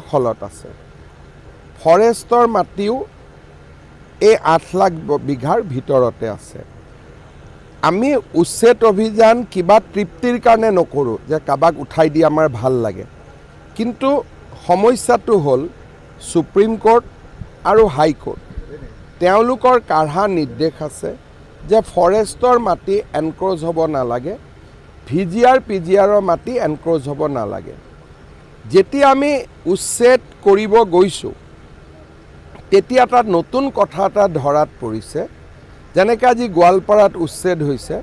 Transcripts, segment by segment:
দখলত আছে। ফৰেষ্টৰ মাটিও এই 8 লাখ বিঘাৰ ভিতৰতে আছে। আমি উচ্ছেদ অভিযান কিবা তৃপ্তিৰ কাৰণে নকৰোঁ যে কাবাক উঠাই দি আমাৰ ভাল লাগে, কিন্তু সমস্যাটো হ'ল সুপ্ৰিম কোৰ্ট আৰু হাইকোৰ্ট তেওঁলোকৰ কাঢ়া নিৰ্দেশ আছে যে ফৰেষ্টৰ মাটি এনক্ৰ'চ হ'ব নালাগে, VGR PGRৰ মাটি এনক্ৰ'চ হ'ব নালাগে। যেতিয়া আমি উচ্ছেদ কৰিব গৈছোঁ তেতিয়া তাত নতুন কথা এটা ধৰাত পৰিছে। যেনেকৈ আজি গোৱালপাৰাত উচ্ছেদ হৈছে,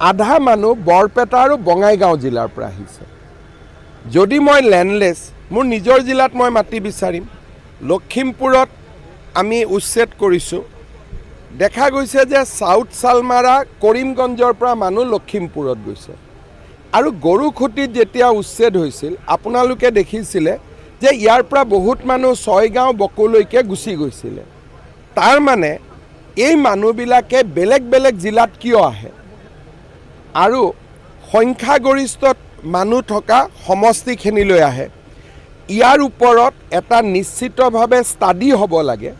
আধা মানুহ বৰপেটা আৰু বঙাইগাঁও জিলাৰ পৰা আহিছে। যদি মই লেণ্ডলেছ, মোৰ নিজৰ জিলাত মই মাটি বিচাৰিম। লখিমপুৰত আমি উচ্ছেদ কৰিছোঁ, দেখা গৈছে যে চাউথ চালমাৰা কৰিমগঞ্জৰ পৰা মানুহ লখিমপুৰত গৈছে। আৰু গৰুখুটিত যেতিয়া উচ্ছেদ হৈছিল আপোনালোকে দেখিছিলে যে ইয়াৰ পৰা বহুত মানুহ ছয়গাঁও বকোলৈকে গুচি গৈছিলে। তাৰ মানে এই মানুহবিলাকে বেলেগ বেলেগ জিলাত কিয় আহে? আৰু সংখ্যাগৰিষ্ঠ মানুহ থকা সমষ্টিখিনিলৈ আহে। ইয়াৰ ওপৰত এটা নিশ্চিতভাৱে ষ্টাডি হ'ব লাগে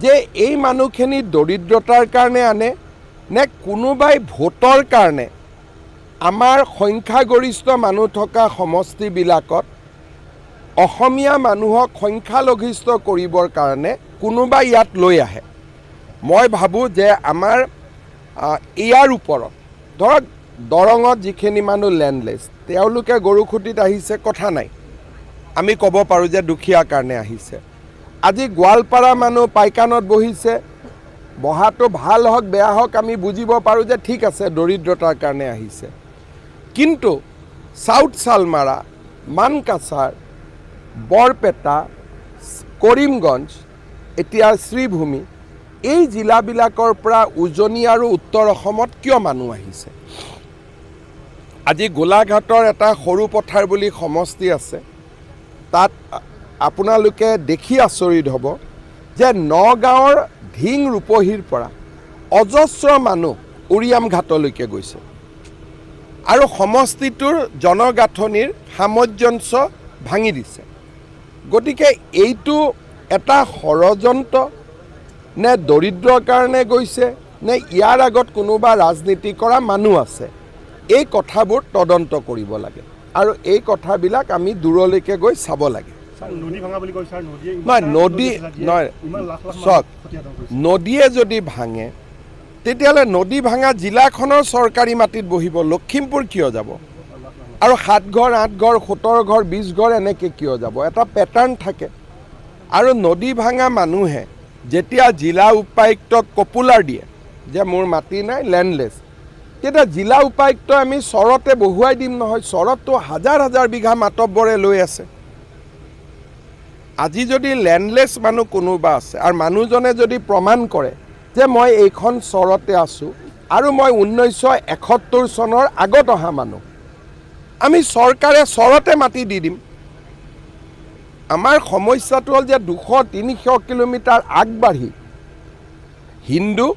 যে এই মানুহখিনি দৰিদ্ৰতাৰ কাৰণে আনে নে কোনোবাই ভোটৰ কাৰণে আমাৰ সংখ্যাগৰিষ্ঠ মানুহ থকা সমষ্টিবিলাকত অসমীয়া মানুহক সংখ্যালঘিষ্ঠ কৰিবৰ কাৰণে কোনোবাই ইয়াত লৈ আহে। মই ভাবোঁ যে আমাৰ ইয়াৰ ওপৰত ধৰক দৰঙত যিখিনি মানুহ লেণ্ডলেছ তেওঁলোকে গৰুখুটিত আহিছে, কথা নাই, আমি ক'ব পাৰোঁ যে দুখীয়াৰ কাৰণে আহিছে। আজি গোৱালপাৰা মানুহ পাইকানত বহিছে, বহাটো ভাল হওক বেয়া হওক আমি বুজিব পাৰোঁ যে ঠিক আছে দৰিদ্ৰতাৰ কাৰণে আহিছে। কিন্তু চাউথ চালমাৰা, মানকাছাৰ, বৰপেটা, কৰিমগঞ্জ, এতিয়া শ্ৰীভূমি, এই জিলাবিলাকৰ পৰা উজনি আৰু উত্তৰ অসমত কিয় মানুহ আহিছে? আজি গোলাঘাটৰ এটা সৰু পথাৰ বুলি সমষ্টি আছে, তাত আপোনালোকে দেখি আচৰিত হ'ব যে নগাঁৱৰ ঢিং ৰূপহীৰ পৰা অজস্ৰ মানুহ উৰিয়াম ঘাটলৈকে গৈছে আৰু সমষ্টিটোৰ জনগাঁথনিৰ সামঞ্জস্য ভাঙি দিছে। গতিকে এইটো এটা ষড়যন্ত্ৰ নে দৰিদ্ৰৰ কাৰণে গৈছে নে ইয়াৰ আগত কোনোবা ৰাজনীতি কৰা মানুহ আছে? এই কথাবোৰ তদন্ত কৰিব লাগে আৰু এই কথাবিলাক আমি দূৰলৈকে গৈ চাব লাগে। নহয়, নদী নহয়, চাওক, নদীয়ে যদি ভাঙে তেতিয়াহ'লে নদী ভাঙা জিলাখনৰ চৰকাৰী মাটিত বহিব, লখিমপুৰ কিয় যাব? আৰু 7 ঘৰ 8 ঘৰ 17 ঘৰ 20 ঘৰ এনেকৈ কিয় যাব? এটা পেটাৰ্ণ থাকে। আৰু নদী ভাঙা মানুহে যেতিয়া জিলা উপায়ুক্তক কপুলাৰ দিয়ে যে মোৰ মাটি নাই, লেণ্ডলেছ, তেতিয়া জিলা উপায়ুক্ত আমি চৰতে বহুৱাই দিম নহয়। চৰতটো হাজাৰ হাজাৰ বিঘা মাতব্বৰে লৈ আছে। আজি যদি লেণ্ডলেছ মানুহ কোনোবা আছে আৰু মানুহজনে যদি প্ৰমাণ কৰে যে মই এইখন চৰতে আছোঁ আৰু মই 1971 চনৰ আগত অহা মানুহ, আমি চৰকাৰে চৰতে মাটি দি দিম। আমাৰ সমস্যাটো হ'ল যে 200-300 কিলোমিটাৰ আগবাঢ়ি হিন্দু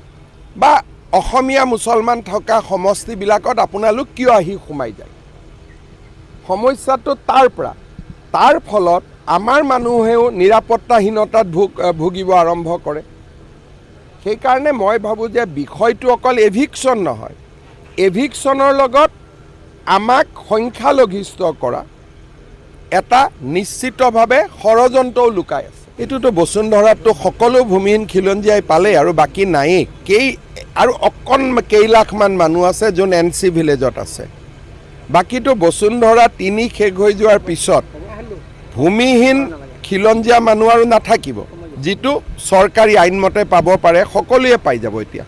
বা অসমীয়া মুছলমান থকা সমষ্টিবিলাকত আপোনালোক কিয় আহি সোমাই যায়? সমস্যাটো তাৰ পৰা। তাৰ ফলত আমাৰ মানুহেও নিৰাপত্তাহীনতাত ভুগিব আৰম্ভ কৰে। সেইকাৰণে মই ভাবোঁ যে বিষয়টো অকল এভিকশ্যন নহয়, এভিকশ্যনৰ লগত আমাক সংখ্যালঘিষ্ঠ কৰা এটা নিশ্চিতভাৱে ষড়যন্ত্ৰও লুকাই আছে। এইটোতো বসুন্ধৰাততো সকলো ভূমিহীন খিলঞ্জীয়াই পালে আৰু বাকী নায়েই। আৰু কেইলাখমান মানুহ আছে যোন NC ভিলেজত আছে। বাকীটো বসুন্ধৰা 3 শেষ হৈ যোৱাৰ পিছত ভূমিহীন খিলঞ্জীয়া মানুহ আৰু নাথাকিব, যিটো চৰকাৰী আইনমতে পাব পাৰে, সকলোৱে পাই যাব এতিয়া।